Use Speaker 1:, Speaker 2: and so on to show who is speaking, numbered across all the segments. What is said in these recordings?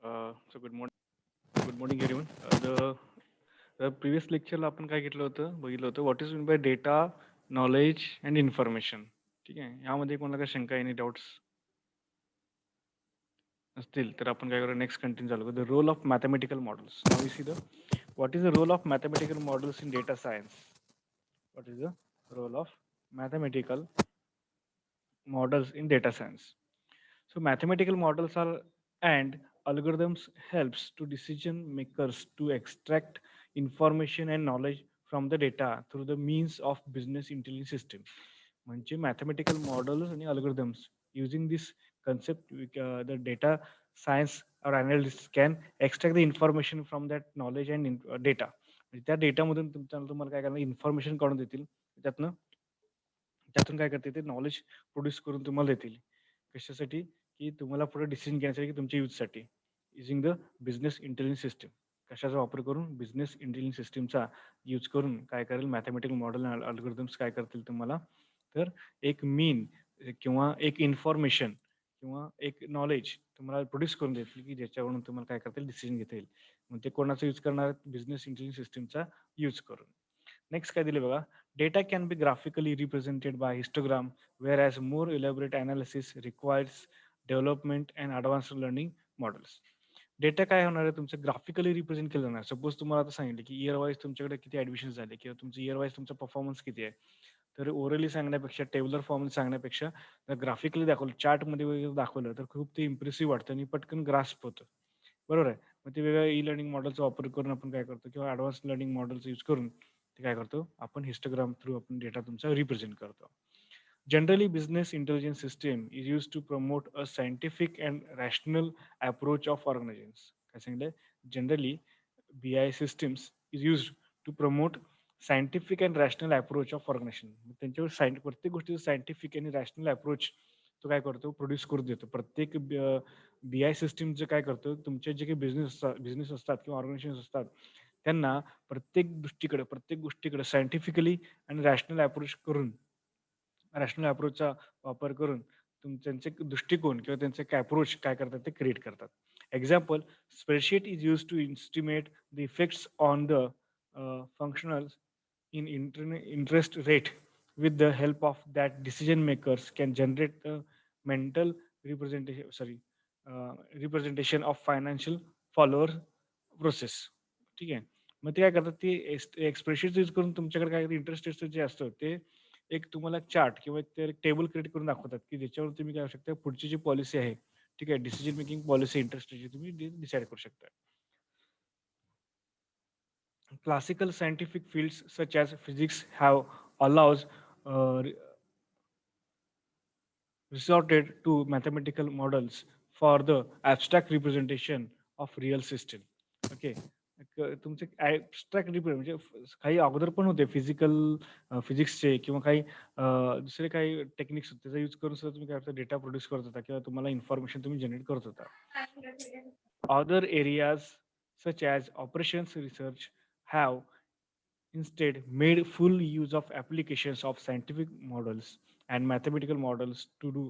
Speaker 1: So good morning everyone. The previous lecture आपण काय घेतलं होतं बघितलं होतं what is mean by data knowledge and information. ठीक आहे, यामध्ये कोणाला काही शंका एनी डाऊट्स असतील तर आपण काय करू नेक्स्ट कंटिन्यू चालू करू the role of mathematical models. Now we see the what is the role of mathematical models in data science. What is the role of mathematical models in data science. So mathematical models are and algorithms helps to decision makers to extract information and knowledge from the data through the means of business intelligence system. म्हणजे mathematical models आणि algorithms using this concept the data science or analysts can extract the information from that knowledge and data. म्हणजे त्या डेटामधून तुम्हाला काय करणार information काढून देतील त्यातनं त्यातून काय करते ते नॉलेज प्रोड्यूस करून तुम्हाला देतील. कशासाठी? की तुम्हाला पुढे डिसिजन घेण्यासाठी की तुमच्या यूजसाठी. Using the business intelligence system. कशाचा वापर करून? बिझनेस इंटेलिजन्स सिस्टमचा यूज करून काय करेल मॅथेमॅटिकल मॉडेल अल्गोरिथम्स काय करतील तुम्हाला? तर एक मीन किंवा एक इन्फॉर्मेशन किंवा एक नॉलेज तुम्हाला प्रोड्यूस करून देतील की ज्याच्यावरून तुम्हाला काय करता येईल डिसिजन घेता येईल. मग ते कोणाचा यूज करणार आहेत? बिझनेस इंटेलिजन्स सिस्टमचा यूज करून. नेक्स्ट काय दिले बघा. Data can be graphically represented by histogram, whereas more elaborate analysis requires development and advanced learning models. Data काय होणार आहे तुमचं ग्राफिकली रिप्रेझेंट केलं जाणार. सपोज तुम्हाला आता सांगितलं की इयर वाईज तुमच्याकडे किती ऍडमिशन झाले किंवा तुमचं इयर वाईज तुमचा परफॉर्मन्स किती आहे. तर ओरली सांगण्यापेक्षा टेबलर फॉर्ममध्ये सांगण्यापेक्षा ग्राफिकली दाखवलं चार्टमध्ये वगैरे दाखवलं तर खूप ते इम्प्रेसिव्ह वाटतं आणि पटकन ग्रास्प होतं. बरोबर आहे. मग ते वेगवेगळ्या ई लर्निंग मॉडेलचा वापर करून आपण काय करतो किंवा ॲडव्हान्स लर्निंग मॉडेलचा यूज करून ते काय करतो आपण हिस्टोग्राम थ्रू आपण डेटा तुमचा रिप्रेझेंट करतो. Generally business intelligence system is use to promote a scientific and rational approach of organizations. काय सांगितलं? Generally BI systems is used to promote scientific and rational approach of organization. त्यांच्यावर प्रत्येक गोष्टीचा scientific आणि rational approach तो काय करतो produce करून देतो. प्रत्येक BI सिस्टमचं काय करतो तुमचे जे काही बिझनेस असतात किंवा ऑर्गनायझेशन असतात त्यांना प्रत्येक गोष्टीकडे सायंटिफिकली आणि रॅशनल अप्रोच करून रॅशनल अप्रोचचा वापर करून त्यांचे दृष्टिकोन किंवा त्यांचे काय अप्रोच काय करतात ते क्रिएट करतात. Example spreadsheet is use to estimate the effects on the functional in interest rate. With the help of that decision makers can generate the mental representation of financial follower process. ठीक आहे. मग ते काय करतात ते expression use करून तुमच्याकडे काय इंटरेस्ट रेट जे असतं ते एक तुम्हाला चार्ट किंवा एक टेबल क्रिएट करून दाखवतात की ज्याच्यावर तुम्ही काय करू शकता पुढची जी पॉलिसी आहे ठीक आहे डिसिजन मेकिंग पॉलिसी इंटरेस्ट रेटची तुम्ही डिसाईड करू शकता. Classical scientific fields such as physics have allows re- resorted to mathematical models for the abstract representation of real system. Okay. तुमचे ॲबस्ट्रॅक्ट म्हणजे काही अगोदर पण होते फिजिक्सचे किंवा काही दुसरे काही टेक्निक्स होते त्याचा यूज करून सुद्धा तुम्ही काय करता डेटा प्रोड्यूस करत होता किंवा तुम्हाला इन्फॉर्मेशन तुम्ही जनरेट करत होता. Other areas such as operations research have instead made full use of applications of scientific models and mathematical models to do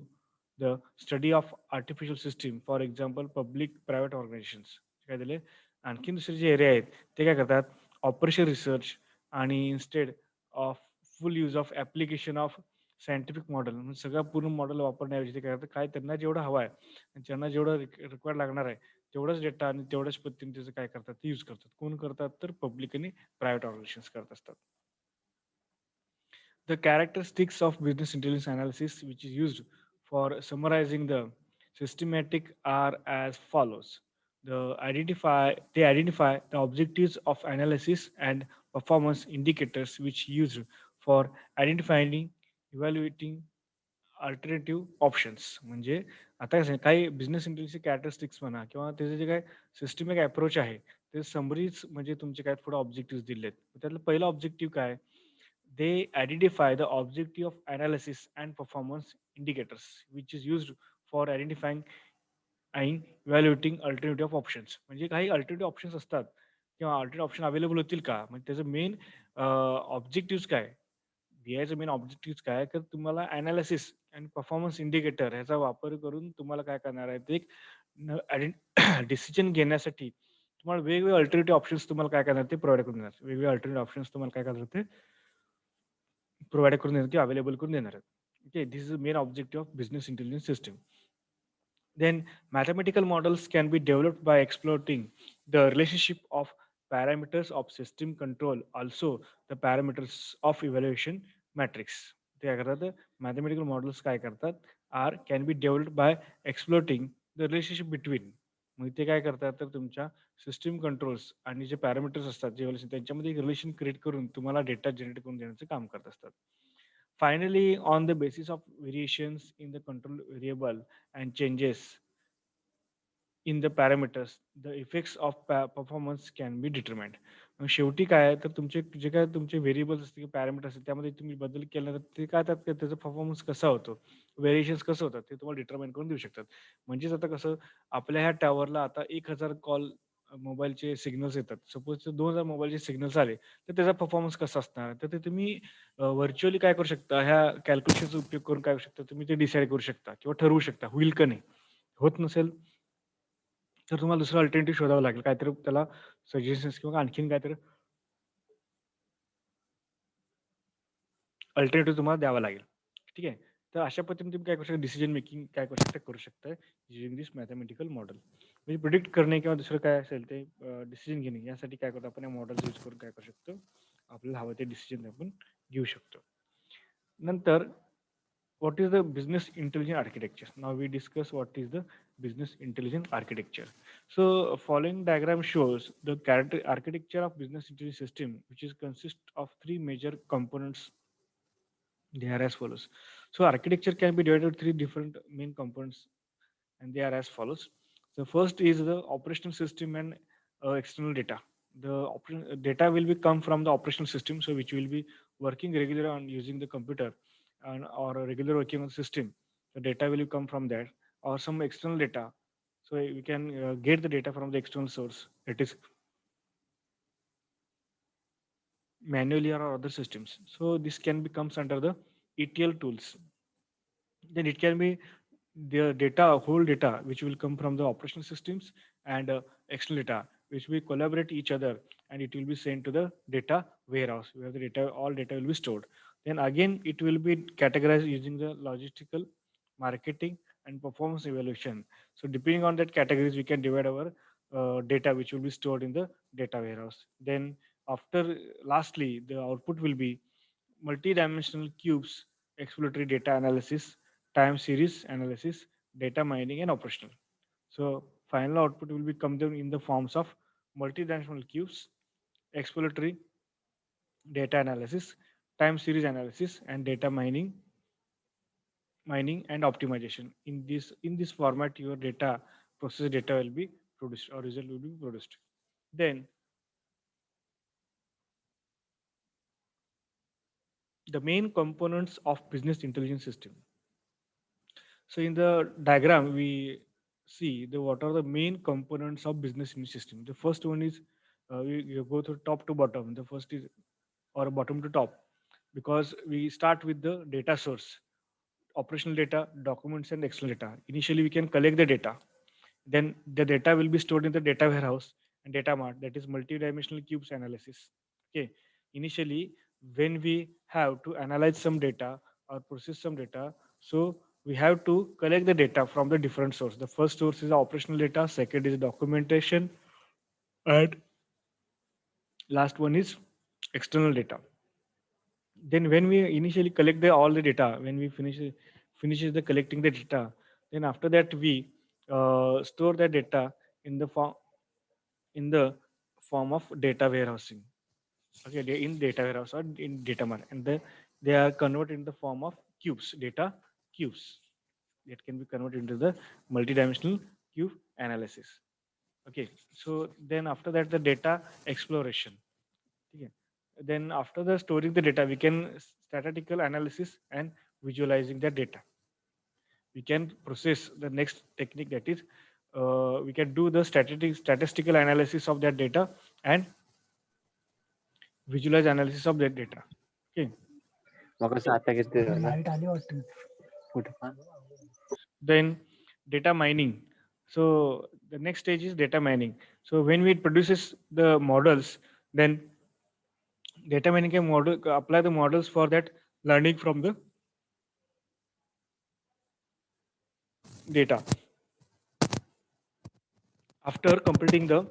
Speaker 1: the study of artificial system. For example, public private organizations. काय दिले आणखीन दुसरे जे area आहेत ते काय करतात operation research आणि instead of full use of application of scientific model म्हणजे सगळं पूर्ण मॉडेल वापरण्याऐवजी ते काय करतात काय त्यांना जेवढं हवं आहे आणि त्यांना जेवढं रिक्वायर्ड लागणार आहे तेवढंच डेटा आणि तेवढ्याच पद्धतीने त्याचं काय करतात ते यूज करतात. कोण करतात तर पब्लिक आणि प्रायव्हेट ऑर्गनायझेशन्स करत असतात. The characteristics of business intelligence analysis, which is used for summarizing the systematic, are as follows. They identify the objectives of analysis and performance indicators which used for identifying, evaluating alternative options. म्हणजे आता कसं आहे, काही business इंटेलिजन्सचे characteristics म्हणा किंवा त्याचे जे काही सिस्टमिक अप्रोच आहे, ते समरीच म्हणजे तुमचे काय पुढे ऑब्जेक्टिव्हज दिलेत. त्यातलं पहिलं ऑब्जेक्टिव्ह काय? They identify the objective of analysis and performance indicators which is used for identifying and evaluating alternative of options. म्हणजे काही अल्टरनेटिव्ह ऑप्शन्स असतात किंवा अल्टरनेटिव्ह ऑप्शन अवेलेबल होतील का? म्हणजे त्याचं मेन ऑब्जेक्टिव्हज काय? BIचं मेन ऑब्जेक्टिव्ह काय तुम्हाला एनालिसिस आणि परफॉर्मन्स इंडिकेटर ह्याचा वापर करून तुम्हाला काय करणार आहे ते डिसिजन घेण्यासाठी तुम्हाला वेगवेगळे अल्टरनेटिव्ह ऑप्शन्स तुम्हाला काय करणार ते प्रोव्हाइड करून देणार. वेगवेगळे अल्टरनेटिव्ह ऑप्शन्स तुम्हाला काय करणार ते प्रोव्हाइड करून देणार किंवा अवेलेबल करून देणार आहेत. Okay, this is the main objective of business intelligence system. Then mathematical models can be developed by exploiting the relationship of parameters of system control, also the parameters of evaluation matrix. ते काय करतात mathematical models काय करतात are can be developed by exploiting the relationship between. मग ते काय करतात तर तुमच्या सिस्टीम कंट्रोल्स आणि जे पॅरामीटर्स असतात जे त्यांच्यामध्ये एक रिलेशन क्रिएट करून तुम्हाला डेटा जनरेट करून देण्याचं काम करत असतात. Finally, on the basis of variations in the control variable and changes in the parameters, the effects of performance can be determined. मग शेवटी काय आहे तर तुमचे जे काय तुमचे व्हेरिएबल्स असतील किंवा पॅरामीटर्स असतील त्यामध्ये तुम्ही बदल केला तर ते काय त्यात त्याचा परफॉर्मन्स कसा होतो, व्हेरिएशन्स कसं होतात ते तुम्हाला डिटरमाइन करून देऊ शकतात. म्हणजेच आता कसं आपल्या ह्या टॉवरला आता 1000 कॉल मोबाईलचे सिग्नल्स येतात. सपोज 2000 मोबाईलचे सिग्नल्स आले तर त्याचा परफॉर्मन्स कसा असणार? तर ते तुम्ही व्हर्चुअली काय करू शकता, ह्या कॅल्क्युलेशनचा उपयोग करून काय करू शकता, तुम्ही ते डिसाईड करू शकता किंवा ठरवू शकता होईल का नाही. होत नसेल तर तुम्हाला दुसरं अल्टरनेटिव्ह शोधावं लागेल. काहीतरी त्याला सजेशन्स किंवा आणखीन काहीतरी अल्टरनेटिव्ह तुम्हाला द्यावा लागेल. ठीक आहे. तर अशा पद्धतीने तुम्ही काय करू शकता, डिसिजन मेकिंग काय करू शकता युजिंग दिस मॅथेमॅटिकल मॉडेल. म्हणजे प्रिडिक्ट करणे किंवा दुसरं काय असेल ते डिसिजन घेणे यासाठी काय करतो आपण या मॉडेल यूज करून काय करू शकतो, आपल्याला हवं ते डिसिजन आपण घेऊ शकतो. नंतर what is the business intelligence architecture? Now we discuss what is the business intelligence architecture. So following diagram shows the character architecture of business intelligence system, which is consist of three major components. They are as follows. So architecture can be divided into three different main components, and they are as follows. The first is the operational system and external data. The data will be come from the operational system, so which will be working regularly on using the computer and or a regular working on system. The data will come from there or some external data. So we can get the data from the external source. It is manually or other systems. So this can becomes under the ETL tools. Then it can be the data, whole data, which will come from the operational systems and external data, which will collaborate each other, and it will be sent to the data warehouse where the data, all data will be stored. Then again, it will be categorized using the logistical, marketing, and performance evaluation. So depending on that categories, we can divide our data, which will be stored in the data warehouse. Then after, lastly, the output will be multi-dimensional cubes, exploratory data analysis, time series analysis, data mining, and operational. So final output will be come down in the forms of multi-dimensional cubes, exploratory data analysis, time series analysis, and data mining and optimization. In this format, your data process data will be produced or result will be produced. Then the main components of business intelligence system. So in the diagram, we see the what are the main components of business unit system. The first one is we go through top to bottom. The first is or bottom to top because we start with the data source, operational data, documents, and external data. Initially, we can collect the data. Then the data will be stored in the data warehouse and data mart, that is multi-dimensional cubes analysis. Okay. Initially, when we have to analyze some data or process some data, so we have to collect the data from the different source. The first source is operational data, second is documentation, and last one is external data. Then when we initially collect all the data, when we finishes the collecting the data, then after that we store the data in the form of data warehousing. Okay, they in data warehouse or in data mart, and they are converted in the form of cubes, data cubes. That can be converted into the multidimensional cube analysis. Okay, so then after that the data exploration. Okay. Then after the storing the data, we can statistical analysis and visualizing the data. We can process the next technique, that is we can do the statistical analysis of that data and visualize analysis of that data. Okay. Then data mining. So the next stage is data mining. So when it produces the models, then data mining can model apply the models for that learning from the data. After completing the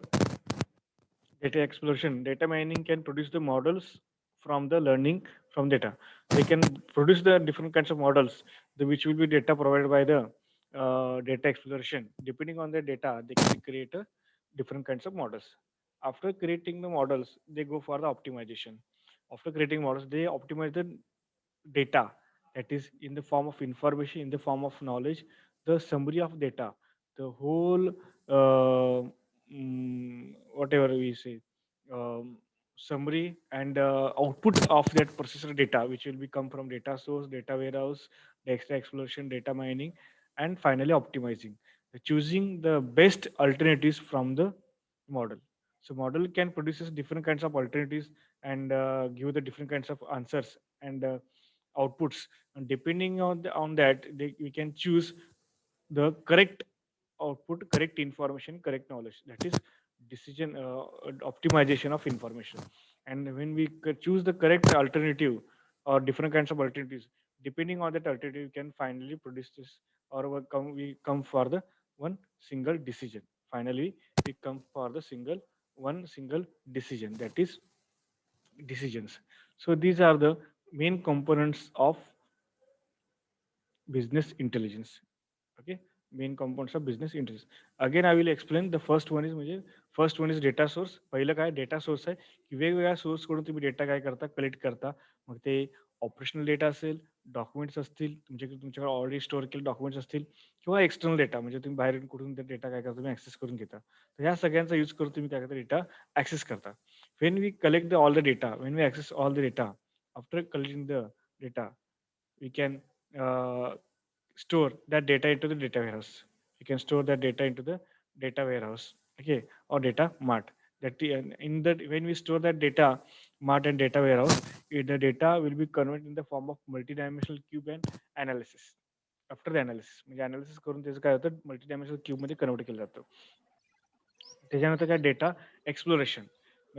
Speaker 1: data exploration, data mining can produce the models from the learning from data. They can produce the different kinds of models, which will be data provided by the data exploration. Depending on the data, they can create a different kinds of models. After creating the models, they go for the optimization. After creating models, they optimize the data, that is in the form of information, in the form of knowledge, the summary of data, the whole whatever we say, um, summary and output of that processor data, which will be come from data source, data warehouse, data exploration, data mining, and finally optimizing, choosing the best alternatives from the model. So model can produces different kinds of alternatives and give the different kinds of answers and outputs, and depending on on that, we can choose the correct output, correct information, correct knowledge, that is decision optimization of information. And when we choose the correct alternative or different kinds of alternatives, depending on that alternative, we can finally produce this, or we come for the one single decision. Finally we come for the one single decision, that is decisions. So these are the main components of business intelligence. Okay, main components of business intelligence. Again I will explain. The first one is म्हणजे first one is data source. पहिलं काय data source आहे की वेगवेगळ्या source कडून तुम्ही data काय करता, कलेक्ट करता. मग ते ऑपरेशनल डेटा असेल, डॉक्युमेंट्स असतील तुमच्याकडे ऑलरेडी स्टोअर केले डॉक्युमेंट्स असतील, किंवा एक्सटर्नल डेटा म्हणजे तुम्ही बाहेर कुठून ते डेटा काय करता तुम्ही ऍक्सेस करून घेता. तर ह्या सगळ्यांचा यूज करून तुम्ही काय करता, डेटा ऍक्सेस करता. When we collect the all the data, when we access all the data, after collecting the data, we can store that data into the data warehouse. You can store that data into the data warehouse, okay, or data mart. That in that when we store that data mart and data warehouse, the data will be converted in the form of multidimensional cube and analysis. After the analysis म्हणजे analysis करून त्याचं काय होतं, multidimensional क्यूबमध्ये convert केलं जातं. त्याच्यानंतर काय, data exploration.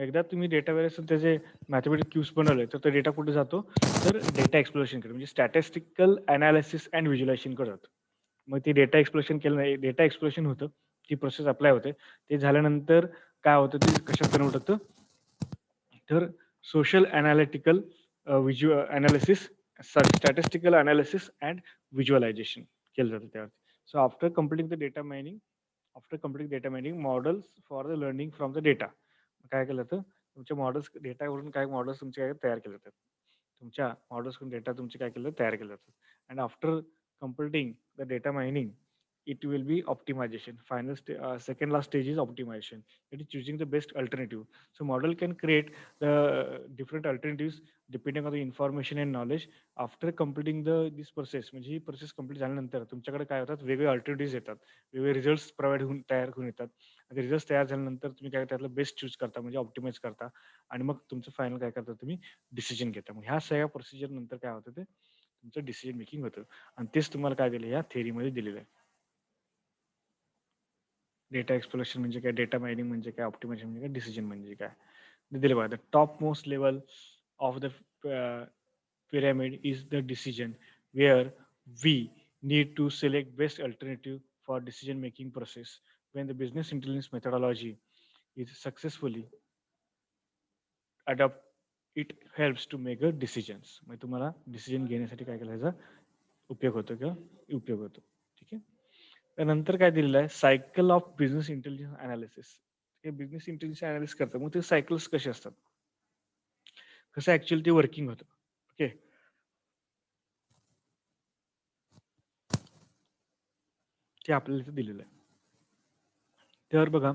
Speaker 1: एकदा तुम्ही डेटा वेळेस त्याचे मॅथमॅटिक क्यूब्स बनवले, तर तो डेटा कुठे जातो, तर डेटा एक्सप्लोरेशनकडे म्हणजे स्टॅटिस्टिकल अनालिसिस अँड व्हिज्युलायझेशनकडे जातो. मग ती डेटा एक्सप्लोरेशन केलं नाही, डेटा एक्सप्लोरेशन होतं, ती प्रोसेस अप्लाय होते. ते झाल्यानंतर काय होतं, ते कशात कन्वर्ट होतं, तर social analytical analysis, sorry statistical analysis and visualization केलं जातं त्यावरती. So after completing the data mining, after completing data mining models for the learning from the data, काय केलं जातं, तुमच्या मॉडेल्स डेटावरून काय मॉडेल्स तुमचे काय तयार केले जातात. तुमच्या मॉडेल्सकडून डेटा तुमचे काय केलं तयार केले जातात. And after completing the data mining, it will be optimization. Second last stage is optimization. It is choosing the best alternative. So model can create the different alternatives depending on the information and knowledge. After completing this process, म्हणजे ही process complete झाल्यानंतर तुमच्याकडे काय होतात, वेगवेगळे alternative येतात, वेगवेगळे results provide होऊन तयार होऊन येतात. आणि रिझल्ट तयार झाल्यानंतर तुम्ही काय त्यातलं बेस्ट चूज करता, म्हणजे ऑप्टिमाइज करता, आणि मग तुमचं फायनल काय करता, तुम्ही डिसिजन घेता. मग ह्या सगळ्या प्रोसिजर नंतर काय होतं, ते तुमचं डिसिजन मेकिंग होतं. आणि तेच तुम्हाला काय दिलं, या थेअरीमध्ये दिलेलं आहे. डेटा एक्सप्लोरेशन म्हणजे काय, डेटा मायनिंग म्हणजे काय, ऑप्टिमायझेशन म्हणजे काय, डिसिजन म्हणजे काय, ते दिले बघा. The top most level of the pyramid is the decision, where we need to select best alternative for decision making process. When the business intelligence methodology is successfully adopt, it helps to make a decisions. म्हणजे तुम्हाला decision घेण्यासाठी काय करायचा उपयोग होतो किंवा उपयोग होतो. ठीक आहे. त्यानंतर काय दिलेलं आहे, cycle of business intelligence analysis. हे बिझनेस इंटेलिजन्स अनालिसिस करतात. मग ते सायकल्स कसे असतात, कसं ऍक्च्युअली ते वर्किंग होतं. ओके, ते आपल्याला इथे दिलेलं आहे. तर बघा,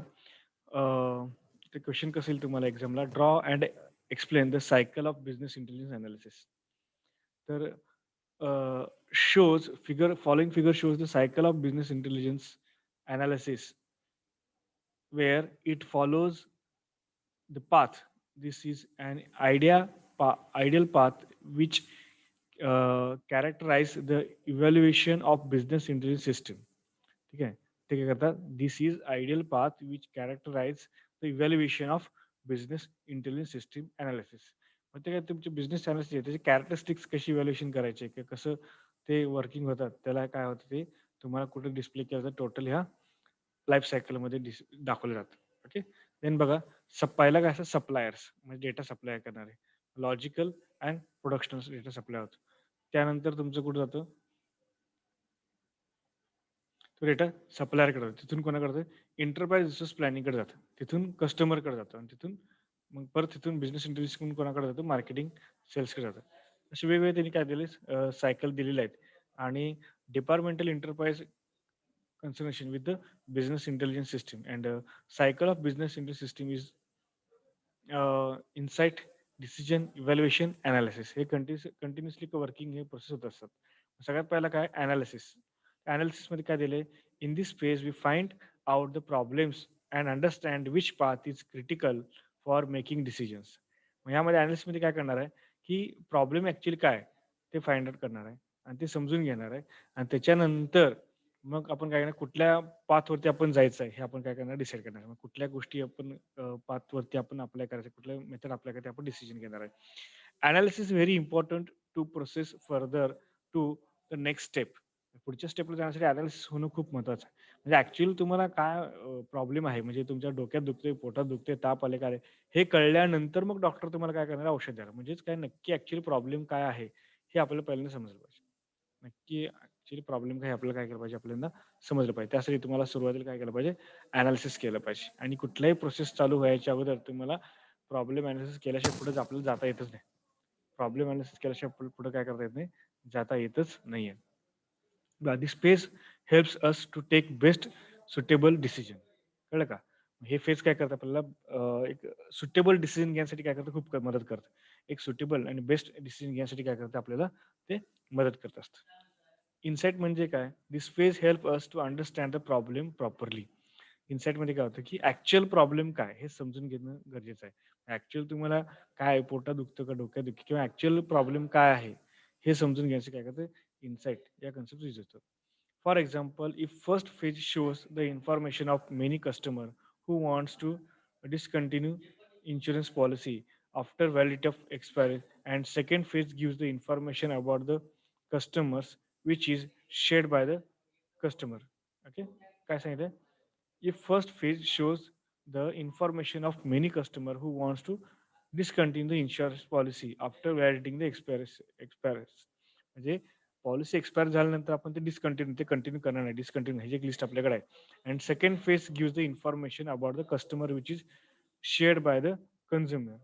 Speaker 1: ते क्वेश्चन कसं येईल तुम्हाला एक्झामला, draw and explain the cycle of business intelligence analysis. तर shows figure following figure shows the cycle of business intelligence analysis, where it follows the path. This is an ideal path which characterize the evaluation of business intelligence system. ठीक आहे. ते काय करतात, this is ideal path which characterize the evaluation of business intelligence system analysis. मग ते काय तुमचे business analysis आहे त्याची कॅरेक्टरिस्टिक्स कशी इव्हॅल्युएशन करायचे की कसं ते वर्किंग होतात त्याला काय होतं ते तुम्हाला कुठे डिस्प्ले केलं जातं टोटल ह्या लाईफ सायकलमध्ये दाखवलं जातं. ओके. देन बघा पहिला काय असतं सप्लायर्स म्हणजे डेटा सप्लाय करणारे लॉजिकल अँड प्रोडक्शनल डेटा सप्लाय होतो. त्यानंतर तुमचं कुठं जातं तो डेटा सप्लायरकडे जातो. तिथून कोणाकडे जातं? एंटरप्राइज रिसोर्स प्लॅनिंगकडे जातं. तिथून कस्टमरकडे जातं आणि तिथून मग परत तिथून बिझनेस इंटेलिजन्स कोणाकडे जातं? मार्केटिंग, सेल्सकडे जातं. असे वेगवेगळे त्यांनी काय दिले सायकल दिलेले आहेत आणि departmental enterprise concentration with the business intelligence system and cycle of business intelligence system is insight, decision, evaluation, analysis हे कंटिन्युअसली वर्किंग हे प्रोसेस होत असतात. सगळ्यात पहिला काय अनालिसिस. अनालिसिसमध्ये काय दिलंय? In this phase we find out the problems and understand which path is critical for making decisions. मग यामध्ये अनालिसिसमध्ये काय करणार आहे, की प्रॉब्लेम ॲक्च्युअली काय आहे, ते फाइंड आउट करणार आहे आणि ते समजून घेणार आहे आणि त्याच्यानंतर मग आपण काय करणार, कुठल्या पाथवरती आपण जायचं आहे, हे आपण काय करणार डिसाईड करणार आहे. मग कुठल्या गोष्टी आपण पाथवरती आपण अप्लाय करायचं, कुठलं मेथड अप्लाय करायचं आपण डिसिजन घेणार आहे. Analysis very important to process further to the next step. पुढच्या स्टेपला जाण्यासाठी अनालिसिस होणं खूप महत्त्वाचं आहे. म्हणजे ॲक्च्युअली तुम्हाला काय प्रॉब्लेम आहे, म्हणजे तुमच्या डोक्यात दुखतंय, पोटात दुखतंय, ताप आले, काय आले, हे कळल्यानंतर मग डॉक्टर तुम्हाला काय करणार आहे, औषध देणार. म्हणजेच काय नक्की ॲक्च्युअली प्रॉब्लेम काय आहे, हे आपल्याला पहिल्यांदा समजलं पाहिजे. नक्की ॲक्च्युअली प्रॉब्लेम काय आहे आपल्याला काय केलं पाहिजे, आपल्याला समजलं पाहिजे. त्यासाठी तुम्हाला सुरुवातीला काय केलं पाहिजे, एनालिसिस केलं पाहिजे आणि कुठल्याही प्रोसेस चालू व्हायच्या अगोदर तुम्हाला प्रॉब्लेम एनालिसिस केल्याशिवाय पुढे आपल्याला जाता येतच नाही. प्रॉब्लेम एनालिसिस केल्याशिवाय पुढे काय करता येत नाही, जाता येतच नाहीये. This phase helps us to take best suitable decision. कळलं का? हे फेज काय करतं आपल्याला एक सुटेबल डिसिजन घेण्यासाठी काय करतं, खूप मदत करतं. एक सुटेबल आणि बेस्ट डिसिजन घेण्यासाठी काय करतं आपल्याला ते मदत करत असतं. इनसाइट म्हणजे काय? This phase help us to understand the problem properly. इनसाइटमध्ये काय होतं, की ॲक्चुअल प्रॉब्लेम काय हे समजून घेणं गरजेचं आहे. ॲक्चुअल तुम्हाला काय पोटात दुखतं का डोक्यात दुखी किंवा ॲक्चुअल प्रॉब्लेम काय आहे, हे समजून घेण्यासाठी काय करतं, इनसाइट या कन्सेप्ट यूज होतो. For example, if first phase shows the information of many customer who wants to discontinue insurance policy after validity of expiry, and second phase gives the information about the customers which is shared by the customer. Okay, काय सांगितलं? If first phase shows the information of many customer who wants to discontinue the insurance policy after validating the expires. म्हणजे policy expire झाल्यानंतर आपण ते discontinue ते continue करणार नाही. Discontinue ह्याची एक लिस्ट आपल्याकडे आहे. And second phase gives the information about the customer which is shared by the consumer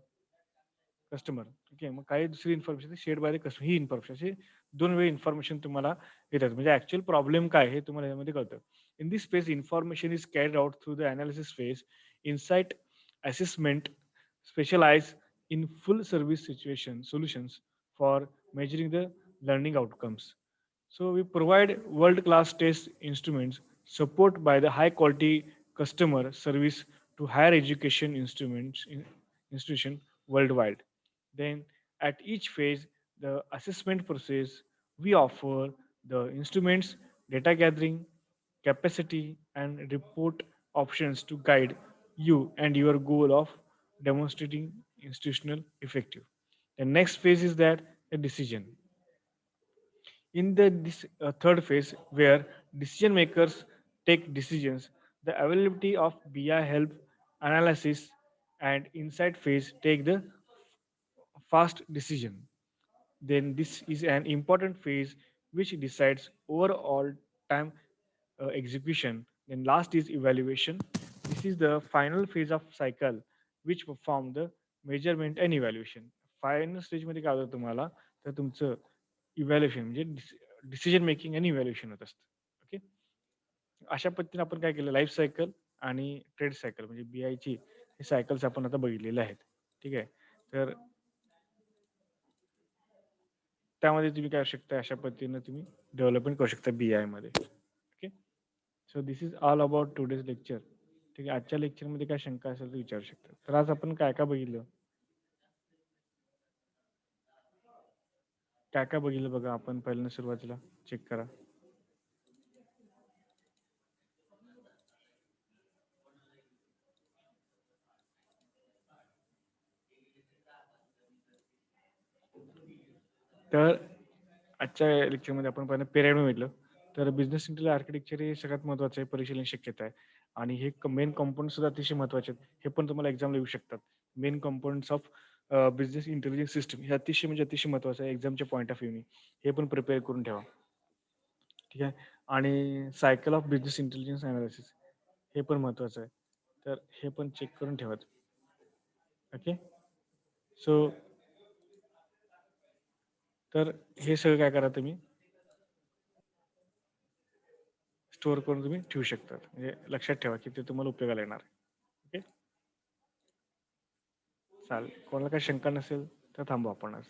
Speaker 1: customer. Okay. मग काही दुसरी information shared by the customer he information अशी 2 वेळी इन्फॉर्मेशन तुम्हाला येतात. म्हणजे ॲक्चुअल प्रॉब्लेम काय हे तुम्हाला यामध्ये कळतं. In this phase information is carried out through the analysis phase, insight, assessment, specialize in full service situation solutions for measuring the learning outcomes. So we provide world-class test instruments support by the high-quality customer service to higher education institution worldwide. Then at each phase, the assessment process, we offer the instruments, data gathering, capacity, and report options to guide you and your goal of demonstrating institutional effective. The next phase is that a decision. In the third phase, where decision makers take decisions, the availability of BI help analysis and insight phase take the fast decision. Then this is an important phase which decides overall time execution. Then last is evaluation. This is the final phase of cycle which perform the measurement and evaluation. Final स्टेजमध्ये काय होतं तुम्हाला तर तुमचं evaluation म्हणजे decision making आणि evaluation होत असतं. ओके. अशा पद्धतीने आपण काय केलं लाईफ सायकल आणि ट्रेड सायकल म्हणजे बीआयची हे सायकल्स आपण आता बघितलेले आहेत. ठीक आहे. तर त्यामध्ये तुम्ही काय करू शकता अशा पद्धतीनं तुम्ही डेव्हलपमेंट करू शकता बीआय मध्ये. Okay. So this is all about today's lecture. ठीक आहे. आजच्या लेक्चरमध्ये काय शंका असेल तर विचारू शकता. तर आज आपण काय काय बघितलं, काय काय बघितलं बघा आपण पहिल्यांदा सुरुवातीला चेक करा. तर आजच्या लेक्चरमध्ये आपण पहिलं पिरामिड बघितलं. तर बिझनेस इंटेलिजन्स आर्किटेक्चर हे सगळ्यात महत्त्वाचं आहे, परिशीलन शक्यता आहे. आणि हे मेन कंपोनंट सुद्धा अतिशय महत्त्वाचे आहेत. हे पण तुम्हाला एक्झामला येऊ शकतात. Main components of business intelligence system हे अतिशय म्हणजे अतिशय महत्त्वाचं आहे एक्झामच्या पॉईंट ऑफ व्ह्यूनी. हे पण प्रिपेअर करून ठेवा. ठीक आहे. आणि cycle of business intelligence analysis हे पण महत्त्वाचं आहे. तर हे पण चेक करून ठेवा. ओके. सो तर हे सगळं काय करा तुम्ही स्टोअर करून तुम्ही ठेवू शकता. म्हणजे लक्षात ठेवा की ते तुम्हाला उपयोगाला येणार आहे. ओके. चालेल. कोणाला काही शंका नसेल तर थांबू आपण आज.